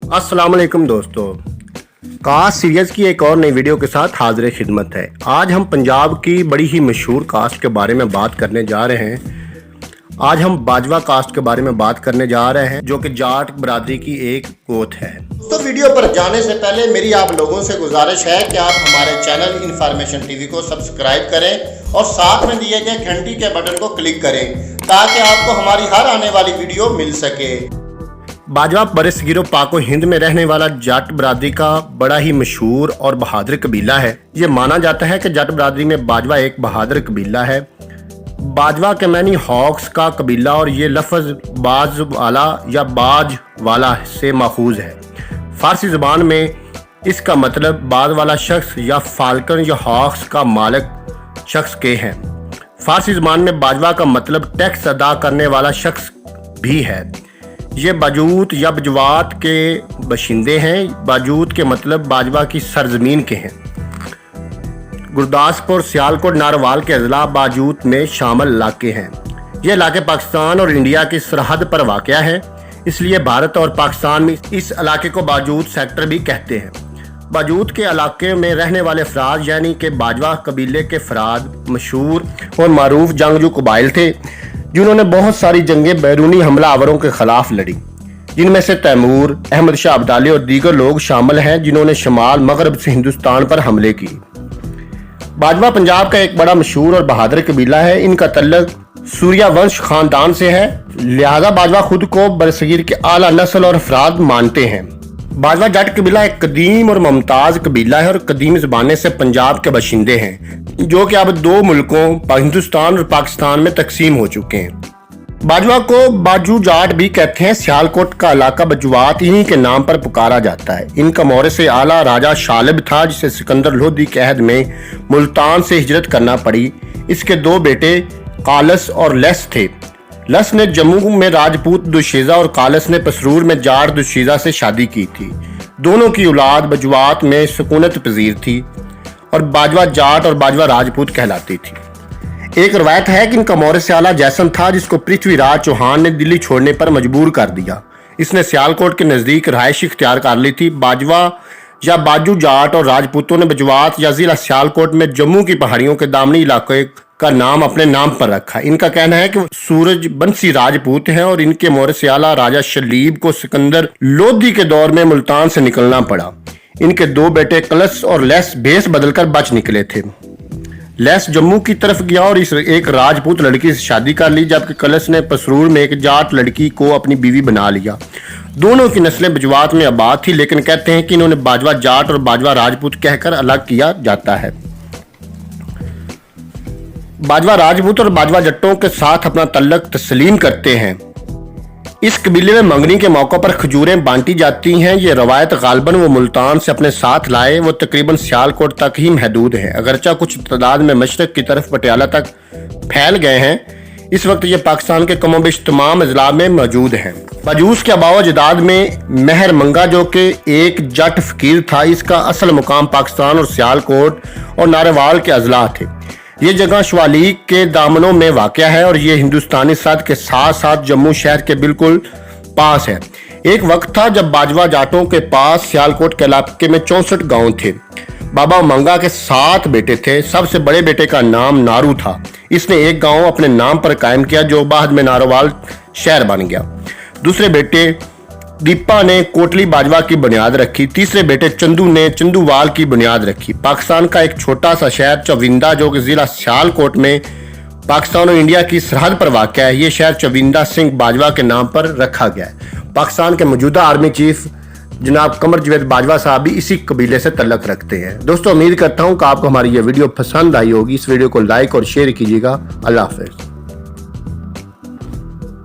अस्सलाम वालेकुम दोस्तों, कास्ट सीरीज की एक और नई वीडियो के साथ हाजिर खिदमत है। आज हम पंजाब की बड़ी ही मशहूर कास्ट के बारे में बात करने जा रहे हैं। आज हम बाजवा कास्ट के बारे में बात करने जा रहे हैं, जो कि जाट बरादरी की एक गोत है। तो वीडियो पर जाने से पहले मेरी आप लोगों से गुजारिश है कि आप हमारे चैनल इन्फॉर्मेशन टीवी को सब्सक्राइब करें और साथ में दिए गए घंटी के बटन को क्लिक करें ताकि आपको हमारी हर आने वाली वीडियो मिल सके। बाजवा बरसगीरो पाको हिंद में रहने वाला जाट बरादरी का बड़ा ही मशहूर और बहादुर कबीला है। ये माना जाता है कि जाट बरादरी में बाजवा एक बहादुर कबीला है। बाजवा के मैनी हॉक्स का कबीला और ये लफ्ज़ बाज वाला या बाज वाला से माखूज है। फारसी ज़बान में इसका मतलब बाज वाला शख्स या फाल्कन या हॉक्स का मालिक शख्स के हैं। फारसी ज़बान में बाजवा का मतलब टैक्स अदा करने वाला शख्स भी है। ये बाजूत या बजवात के बशिंदे हैं। बाजूत के मतलब बाजवा की सरजमीन के हैं। गुरदासपुर, सियालकोट, नारवाल के अजला बाजूत में शामिल इलाके हैं। ये इलाके पाकिस्तान और इंडिया की सरहद पर वाक़या है, इसलिए भारत और पाकिस्तान में इस इलाके को बाजूत सेक्टर भी कहते हैं। बाजूत के इलाके में रहने वाले अफराद यानी कि बाजवा कबीले के अफराद मशहूर और मारूफ जंगजू कबाइल थे, जिन्होंने बहुत सारी जंगें बैरूनी हमलावरों के खिलाफ लड़ी, जिनमें से तैमूर, अहमद शाह अब्दाली और दीगर लोग शामिल हैं, जिन्होंने शमाल मगरब से हिंदुस्तान पर हमले किए। बाजवा पंजाब का एक बड़ा मशहूर और बहादुर कबीला है। इनका तल्लुक सूर्या वंश खानदान से है, लिहाजा बाजवा खुद को बरसगीर के आला नस्ल और अफराद मानते हैं। बाजवा जाट कबीला एक कदीम और मुमताज़ कबीला है और कदीम ज़माने से पंजाब के बशिंदे हैं, जो कि अब दो मुल्कों हिंदुस्तान और पाकिस्तान में तकसीम हो चुके हैं। बाजवा को बाजू जाट भी कहते हैं। सियालकोट का इलाका बजवात इन्हीं के नाम पर पुकारा जाता है। इनका मौरिस आला राजा शालिब था, जिसे सिकंदर लोधी के अहद में मुल्तान से हिजरत करना पड़ी। इसके दो बेटे कालस और लेस थे। लस ने जम्मू में राजपूत दुशीजा और कालस ने पसरूर में जाट दुशीजा से शादी की थी। दोनों की औलाद बजवात में सुकूनत पजीर थी और बाजवा जाट और बाजवा राजपूत कहलाती थी। एक रवायत है कि इनका मौरिस आला जैसन था, जिसको पृथ्वीराज चौहान ने दिल्ली छोड़ने पर मजबूर कर दिया। इसने सियालकोट के नज़दीक रहायश इख्तियार कर ली थी। बाजवा या बाजू जाट और राजपूतों ने बजवात या जिला सियालकोट में जम्मू की पहाड़ियों के दामनी इलाके का नाम अपने नाम पर रखा। इनका कहना है कि वो सूरज बंसी राजपूत हैं और इनके मौरिस आला राजा शलीब को सिकंदर लोधी के दौर में मुल्तान से निकलना पड़ा। इनके दो बेटे कलस और लेस भेस बदलकर बच निकले थे। लेस जम्मू की तरफ गया और इस एक राजपूत लड़की से शादी कर ली, जबकि कलस ने पसरूर में एक जाट लड़की को अपनी बीवी बना लिया। दोनों की नस्लें बजवात में आबाद थी, लेकिन कहते हैं कि इन्होंने बाजवा जाट और बाजवा राजपूत कहकर अलग किया जाता है। बाजवा राजपूत और बाजवा जट्टों के साथ अपना तल्लुक तस्लीम करते हैं। इस कबीले में मंगनी के मौक़ों पर खजूरें बांटी जाती हैं। ये रवायत गालबन वो मुल्तान से अपने साथ लाए, वो तकरीबन सियालकोट तक ही महदूद है, अगरचा कुछ तादाद में मशरक़ की तरफ पटियाला तक फैल गए हैं। इस वक्त ये पाकिस्तान के कमोबेश तमाम अजला में मौजूद हैं। बजूस के अबाव जदाद में महर मंगा, जो कि एक जट फ़कीर था, इसका असल मुकाम पाकिस्तान और सियालकोट और नारेवाल के अजला थे। ये जगह शवालीक के दामनों में वाक़या है और ये हिंदुस्तानी सरहद के साथ साथ जम्मू शहर के बिल्कुल पास है। एक वक्त था जब बाजवा जाटों के पास सियालकोट के इलाके में 64 गांव थे। बाबा मंगा के 7 बेटे थे। सबसे बड़े बेटे का नाम नारू था। इसने एक गांव अपने नाम पर कायम किया, जो बाद में नारोवाल शहर बन गया। दूसरे बेटे दीपा ने कोटली बाजवा की बुनियाद रखी। तीसरे बेटे चंदू ने चंदूवाल की बुनियाद रखी। पाकिस्तान का एक छोटा सा शहर चविंदा, जो कि जिला सियालकोट में पाकिस्तान और इंडिया की सरहद पर वाक़या है, ये शहर चविंदा सिंह बाजवा के नाम पर रखा गया है। पाकिस्तान के मौजूदा आर्मी चीफ जनाब कमर जवेद बाजवा साहब भी इसी कबीले से तल्लुक़ रखते हैं। दोस्तों, उम्मीद करता हूँ कि आपको हमारी ये वीडियो पसंद आई होगी। इस वीडियो को लाइक और शेयर कीजिएगा। अल्लाह हाफ़िज़।